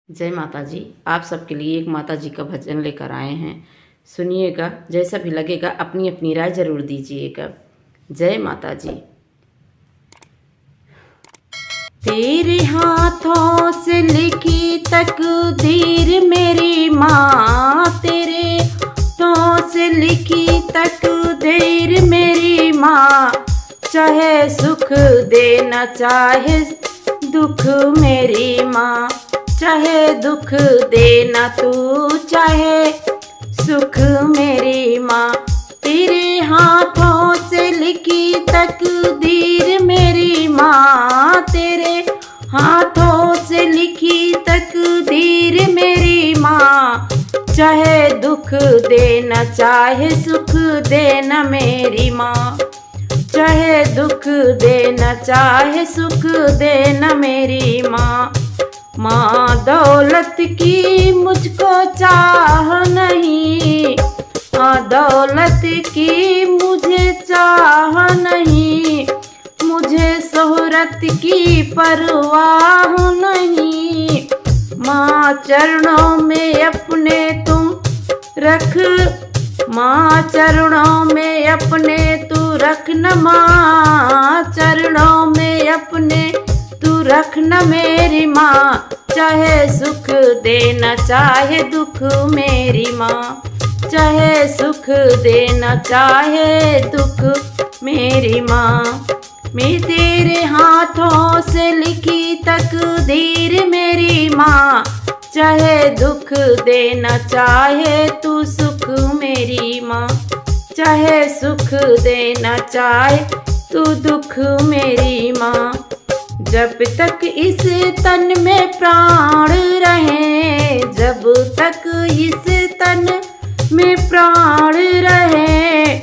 जय माता जी। आप सबके लिए एक माता जी का भजन लेकर आए हैं, सुनिएगा। जैसा भी लगेगा अपनी अपनी राय जरूर दीजिएगा। जय माता जी। तेरे हाथों से लिखी तकदीर मेरी माँ, तेरे हाथों से लिखी तकदीर मेरी माँ, चाहे सुख देना चाहे दुख मेरी माँ, चाहे दुख देना तू चाहे सुख मेरी माँ। तेरे हाथों से लिखी तकदीर मेरी माँ, तेरे हाथों से लिखी तकदीर मेरी माँ, चाहे दुख देना चाहे सुख देना मेरी माँ, चाहे दुख देना चाहे सुख देना मेरी माँ। माँ दौलत की मुझको चाह नहीं, माँ दौलत की मुझे चाह नहीं, मुझे शोहरत की परवाह नहीं। माँ चरणों में अपने तुम रख, माँ चरणों में अपने तू रखना, माँ चरणों में अपने तू रखना मेरी माँ, चाहे सुख देना चाहे दुख मेरी माँ, चाहे सुख देना चाहे दुख मेरी माँ। मैं तेरे हाथों से लिखी तकदीर मेरी माँ, चाहे दुख देना चाहे तू सुख मेरी माँ, चाहे सुख देना चाहे तू दुख मेरी माँ। जब तक इस तन में प्राण रहे, जब तक इस तन में प्राण रहे,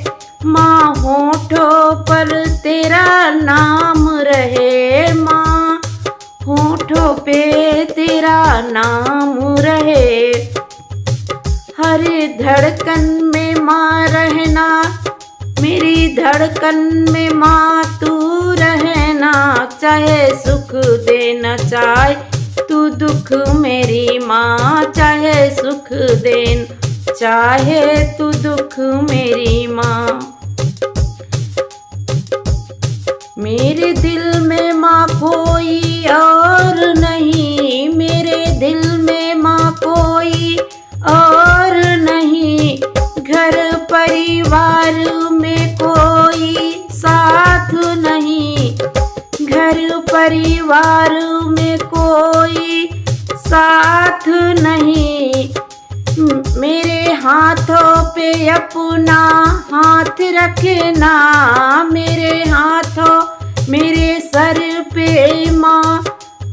माँ होठों पर तेरा नाम रहे, माँ होठों पे तेरा नाम रहे। हर धड़कन में माँ रहना, मेरी धड़कन में माँ तू रहना, चाहे सुख देना चाहे तू दुख मेरी माँ, चाहे सुख देना चाहे तू दुख मेरी माँ। मेरे दिल में माँ कोई और नहीं, मेरे दिल में माँ कोई और नहीं, घर परिवार में कोई साथ नहीं, घर परिवार में कोई साथ नहीं। मेरे हाथों पे अपना हाथ रखना, मेरे हाथों मेरे सर पे माँ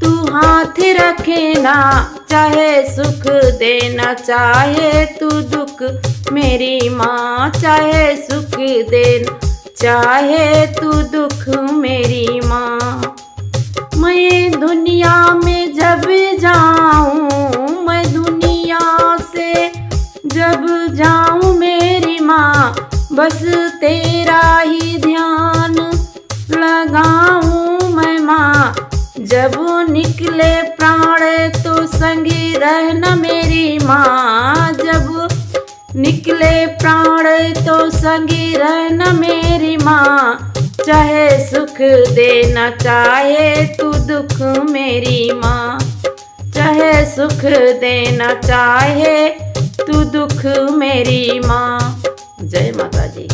तू हाथ रखना, चाहे सुख देना चाहे तू दुख मेरी माँ, चाहे सुख देना चाहे तू दुख मेरी माँ। मैं दुनिया में जब जाऊँ, मैं दुनिया से जब जाऊँ मेरी माँ, बस तेरा ही ध्यान लगाऊँ मैं माँ। जब निकले प्राण तो संगी रहना मेरी माँ, जब निकले प्राण तो संगी रहना मेरी माँ, चाहे सुख देना चाहे तू दुख मेरी माँ, चाहे सुख देना चाहे तू दुख मेरी माँ। जय माता जी।